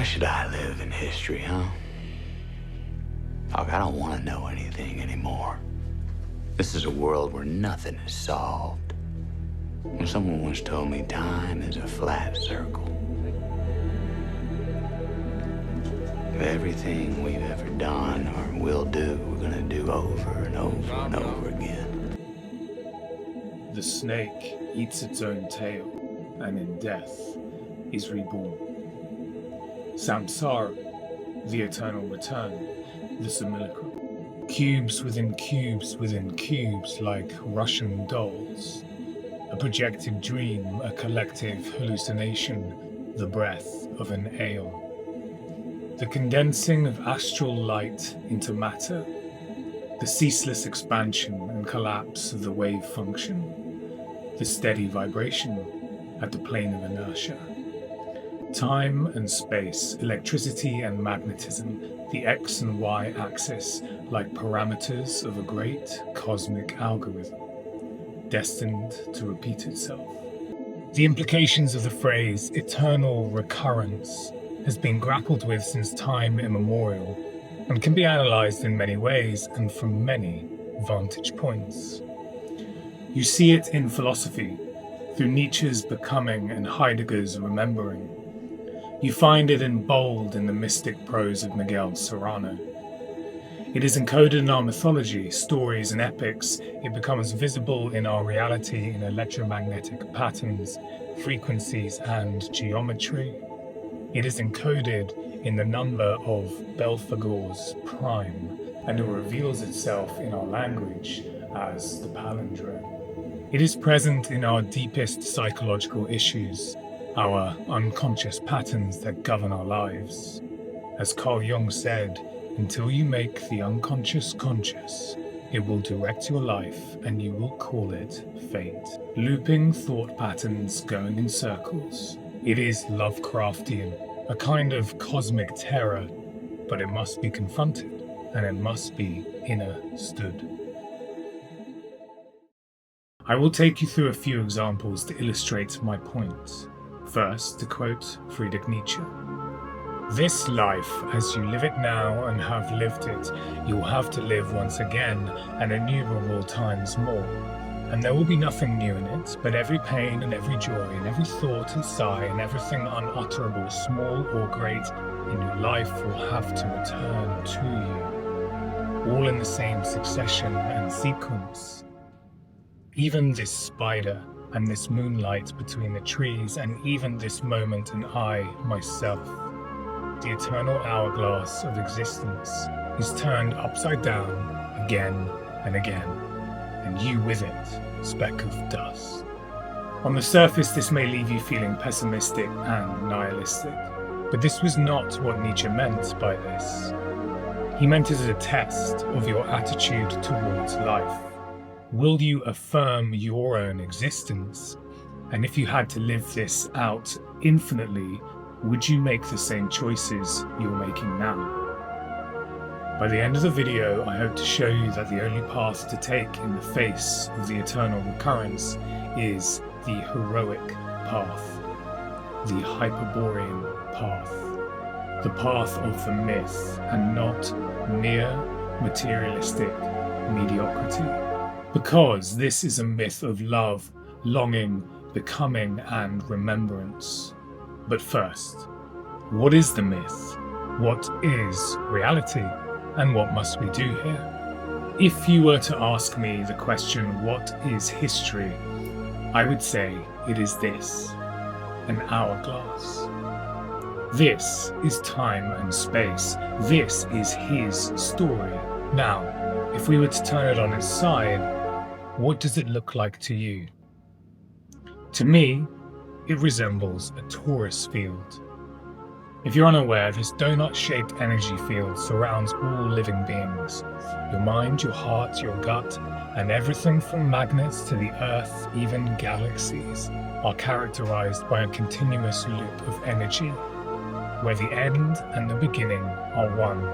Why should I live in history, huh? Look, I don't want to know anything anymore. This is a world where nothing is solved. Well, someone once told me time is a flat circle. Everything we've ever done or will do, we're gonna do over and over and over again. The snake eats its own tail, and in death is reborn. Samsara, the eternal return, the simulacrum. Cubes within cubes within cubes, like Russian dolls. A projected dream, a collective hallucination, the breath of an aeon. The condensing of astral light into matter, the ceaseless expansion and collapse of the wave function, the steady vibration at the plane of inertia. Time and space, electricity and magnetism, the X and Y axis, like parameters of a great cosmic algorithm, destined to repeat itself. The implications of the phrase eternal recurrence has been grappled with since time immemorial and can be analysed in many ways and from many vantage points. You see it in philosophy, through Nietzsche's becoming and Heidegger's remembering. You find it in bold in the mystic prose of Miguel Serrano. It is encoded in our mythology, stories and epics. It becomes visible in our reality in electromagnetic patterns, frequencies and geometry. It is encoded in the number of Belphegor's prime, and it reveals itself in our language as the palindrome. It is present in our deepest psychological issues, our unconscious patterns that govern our lives. As Carl Jung said, until you make the unconscious conscious, it will direct your life and you will call it fate. Looping thought patterns going in circles. It is Lovecraftian, a kind of cosmic terror, but it must be confronted and it must be understood. I will take you through a few examples to illustrate my point. First, to quote Friedrich Nietzsche. This life, as you live it now and have lived it, you will have to live once again and innumerable times more. And there will be nothing new in it, but every pain and every joy and every thought and sigh and everything unutterable, small or great, in your life will have to return to you, all in the same succession and sequence. Even this spider and this moonlight between the trees and even this moment and I, myself, the eternal hourglass of existence, is turned upside down again and again, and you with it, speck of dust. On the surface, this may leave you feeling pessimistic and nihilistic, but this was not what Nietzsche meant by this. He meant it as a test of your attitude towards life. Will you affirm your own existence? And if you had to live this out infinitely, would you make the same choices you're making now? By the end of the video, I hope to show you that the only path to take in the face of the eternal recurrence is the heroic path, the Hyperborean path, the path of the myth and not mere materialistic mediocrity. Because this is a myth of love, longing, becoming and remembrance. But first, what is the myth? What is reality? And what must we do here? If you were to ask me the question, what is history? I would say it is this, an hourglass. This is time and space. This is his story. Now, if we were to turn it on its side, what does it look like to you? To me, it resembles a torus field. If you're unaware, this donut-shaped energy field surrounds all living beings. Your mind, your heart, your gut, and everything from magnets to the Earth, even galaxies, are characterized by a continuous loop of energy, where the end and the beginning are one.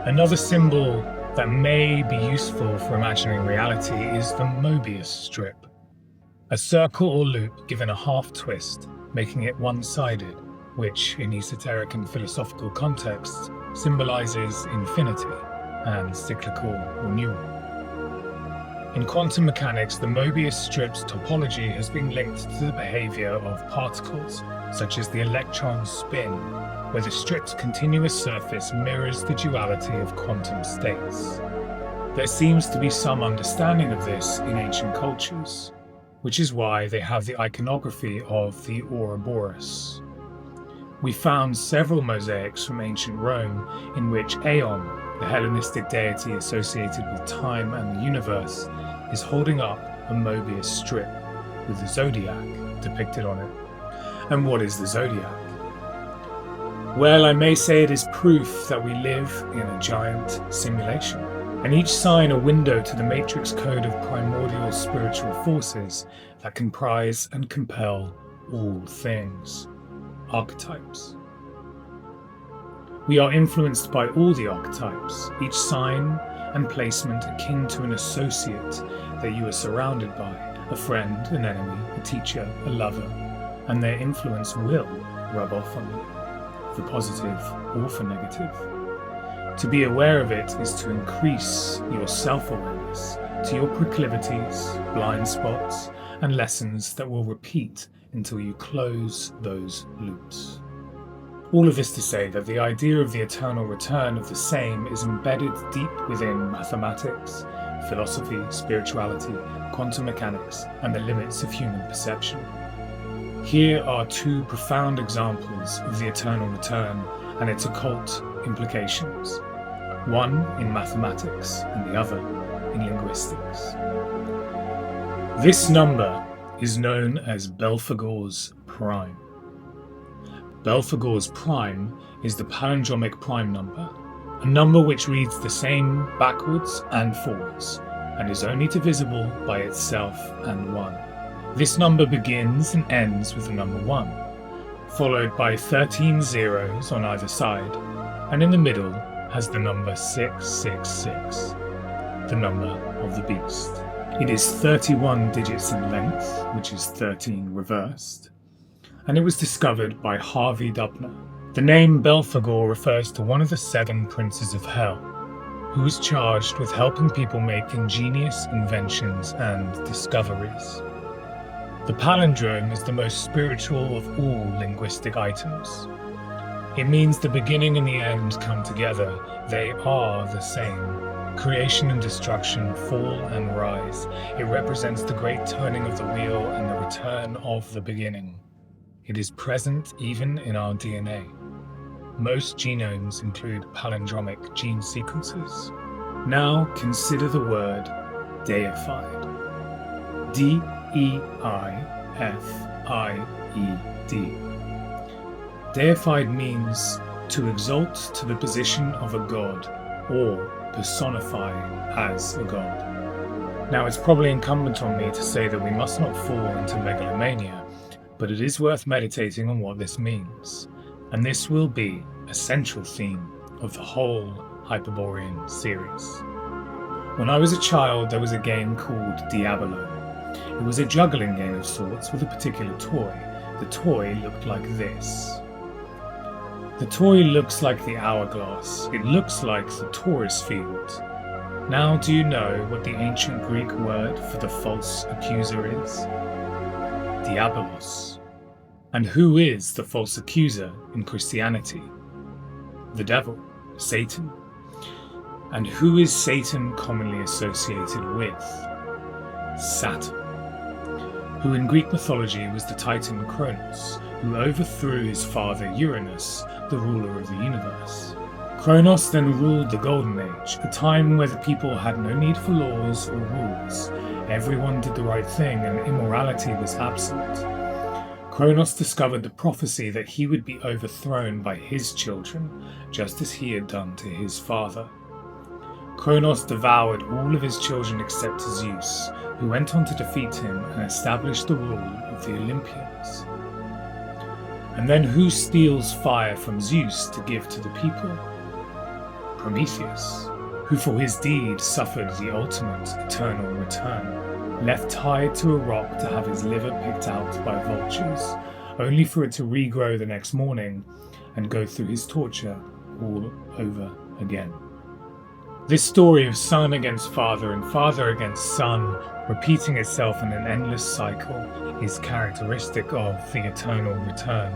Another symbol that may be useful for imagining reality is the Mobius strip. A circle or loop given a half twist, making it one-sided, which in esoteric and philosophical contexts symbolizes infinity and cyclical renewal. In quantum mechanics, the Mobius strip's topology has been linked to the behavior of particles, such as the electron's spin, where the strip's continuous surface mirrors the duality of quantum states. There seems to be some understanding of this in ancient cultures, which is why they have the iconography of the Ouroboros. We found several mosaics from ancient Rome in which Aeon, the Hellenistic deity associated with time and the universe, is holding up a Mobius strip with the zodiac depicted on it. And what is the zodiac? Well, I may say it is proof that we live in a giant simulation, and each sign a window to the matrix code of primordial spiritual forces that comprise and compel all things. Archetypes. We are influenced by all the archetypes, each sign and placement akin to an associate that you are surrounded by, a friend, an enemy, a teacher, a lover, and their influence will rub off on you, for positive or for negative. To be aware of it is to increase your self-awareness to your proclivities, blind spots, and lessons that will repeat until you close those loops. All of this to say that the idea of the eternal return of the same is embedded deep within mathematics, philosophy, spirituality, quantum mechanics, and the limits of human perception. Here are two profound examples of the eternal return and its occult implications, one in mathematics and the other in linguistics. This number is known as Belphegor's prime. Belphegor's prime is the palindromic prime number, a number which reads the same backwards and forwards, and is only divisible by itself and 1. This number begins and ends with the number 1, followed by 13 zeros on either side, and in the middle has the number 666, the number of the beast. It is 31 digits in length, which is 13 reversed, and it was discovered by Harvey Dubner. The name Belphegor refers to one of the 7 princes of hell, who was charged with helping people make ingenious inventions and discoveries. The palindrome is the most spiritual of all linguistic items. It means the beginning and the end come together. They are the same. Creation and destruction, fall and rise. It represents the great turning of the wheel and the return of the beginning. It is present even in our DNA. Most genomes include palindromic gene sequences. Now consider the word deified. D-E-I-F-I-E-D. Deified means to exalt to the position of a god or personify as a god. Now, it's probably incumbent on me to say that we must not fall into megalomania, but it is worth meditating on what this means, and this will be a central theme of the whole Hyperborean series. When I was a child, there was a game called Diabolo. It was a juggling game of sorts with a particular toy. The toy looked like this. The toy looks like the hourglass. It looks like the torus field. Now, do you know what the ancient Greek word for the false accuser is? Diabolos. And who is the false accuser in Christianity? The devil, Satan. And who is Satan commonly associated with? Saturn, who in Greek mythology was the Titan Kronos, who overthrew his father Uranus, the ruler of the universe. Kronos then ruled the Golden Age, a time where the people had no need for laws or rules. Everyone did the right thing and immorality was absent. Kronos discovered the prophecy that he would be overthrown by his children, just as he had done to his father. Kronos devoured all of his children except Zeus, who went on to defeat him and establish the rule of the Olympians. And then who steals fire from Zeus to give to the people? Prometheus, who for his deed suffered the ultimate eternal return, left tied to a rock to have his liver picked out by vultures, only for it to regrow the next morning and go through his torture all over again. This story of son against father and father against son, repeating itself in an endless cycle, is characteristic of the eternal return.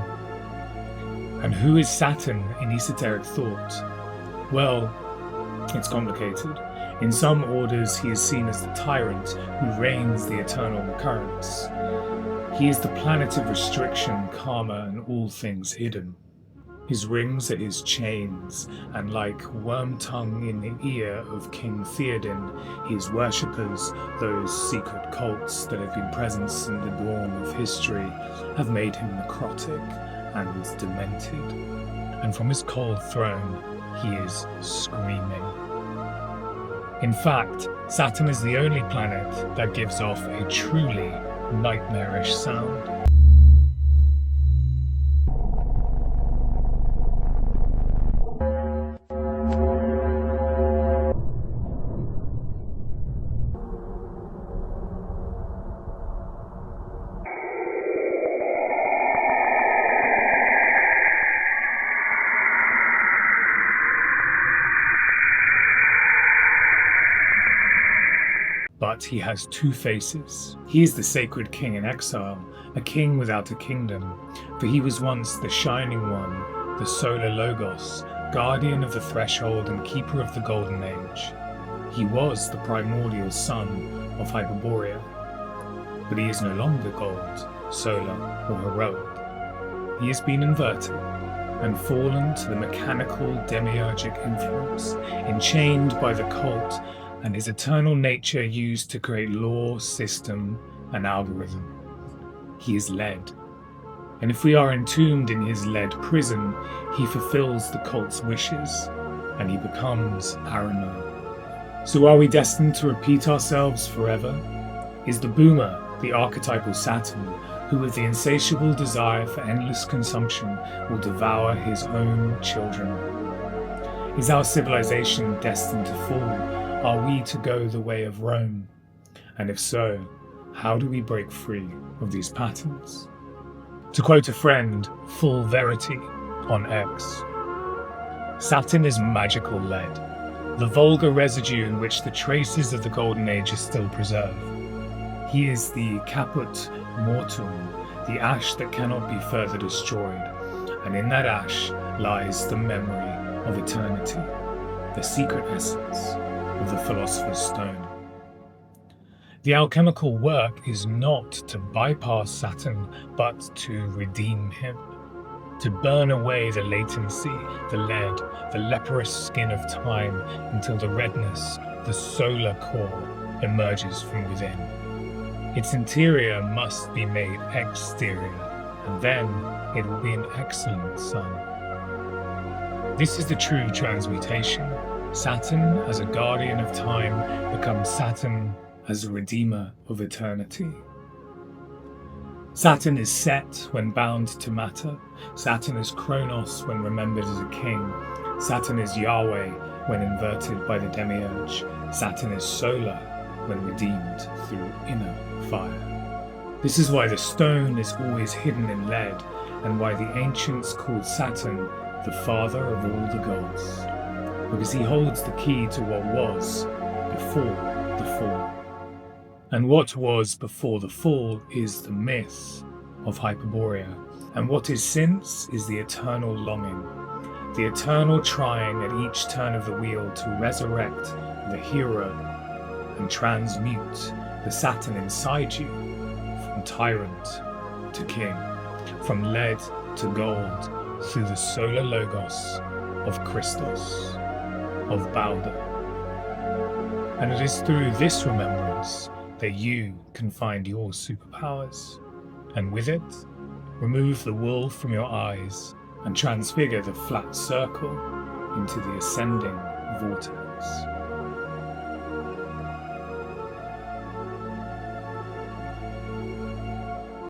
And who is Saturn in esoteric thought? Well, it's complicated. In some orders, he is seen as the tyrant who reigns the eternal recurrence. He is the planet of restriction, karma, and all things hidden. His rings are his chains, and like worm tongue in the ear of King Theoden, his worshippers, those secret cults that have been present since the dawn of history, have made him necrotic and demented. And from his cold throne, he is screaming. In fact, Saturn is the only planet that gives off a truly nightmarish sound. But he has two faces. He is the sacred king in exile, a king without a kingdom, for he was once the shining one, the solar logos, guardian of the threshold and keeper of the golden age. He was the primordial son of Hyperborean. But he is no longer gold, solar, or heroic. He has been inverted and fallen to the mechanical demiurgic influence, enchained by the cult and his eternal nature used to create law, system, and algorithm. He is lead. And if we are entombed in his lead prison, he fulfills the cult's wishes, and he becomes Arano. So are we destined to repeat ourselves forever? Is the boomer the archetypal Saturn, who with the insatiable desire for endless consumption will devour his own children? Is our civilization destined to fall? Are we to go the way of Rome? And if so, how do we break free of these patterns? To quote a friend, full verity on X. Saturn is magical lead, the vulgar residue in which the traces of the Golden Age are still preserved. He is the caput mortuum, the ash that cannot be further destroyed, and in that ash lies the memory of eternity, the secret essence of the Philosopher's Stone. The alchemical work is not to bypass Saturn, but to redeem him, to burn away the latency, the lead, the leprous skin of time until the redness, the solar core, emerges from within. Its interior must be made exterior, and then it will be an excellent sun. This is the true transmutation. Saturn, as a guardian of time, becomes Saturn as a redeemer of eternity. Saturn is Set when bound to matter. Saturn is Kronos when remembered as a king. Saturn is Yahweh when inverted by the demiurge. Saturn is Solar when redeemed through inner fire. This is why the stone is always hidden in lead, and why the ancients called Saturn the father of all the gods, because he holds the key to what was before the fall. And what was before the fall is the myth of Hyperborea, and what is since is the eternal longing, the eternal trying at each turn of the wheel to resurrect the hero and transmute the Saturn inside you from tyrant to king, from lead to gold, through the solar logos of Christos, of Balder. And it is through this remembrance that you can find your superpowers, and with it, remove the wool from your eyes and transfigure the flat circle into the ascending vortex.